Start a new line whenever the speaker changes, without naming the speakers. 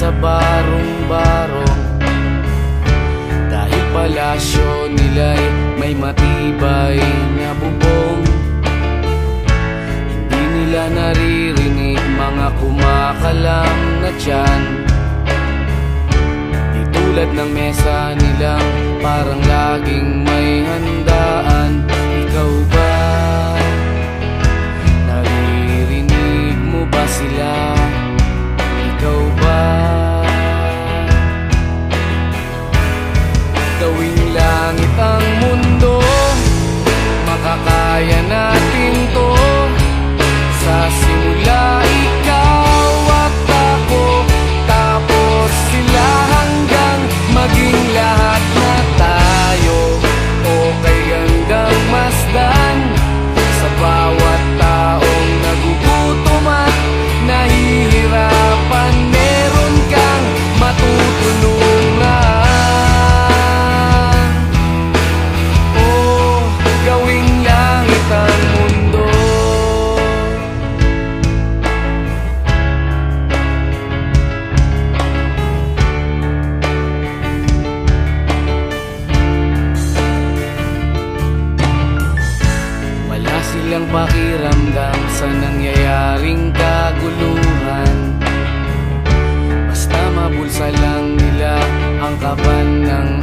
sa barong-barong. Dahil palasyo nila'y may matibay na bubong, hindi nila naririnig mga kumakalam na tiyan. Di tulad ng mesa nilang parang laging may handaan. Ikaw ba? Naririnig mo ba sila? Ikaw ba? Gawing langit ang mundo, makakaya natin to. Sa simula ikaw at ako, tapos sila hanggang maging lahat na tayo. Okay hanggang masdan sa bawat taong nagugutom at nahihirapan. Meron kang matutulungan. Oh, gawing langit ang mundo. Wala silang pakiramdam sa nangyayaring kaguluhan. Basta mabulsa lang nila ang kaban ng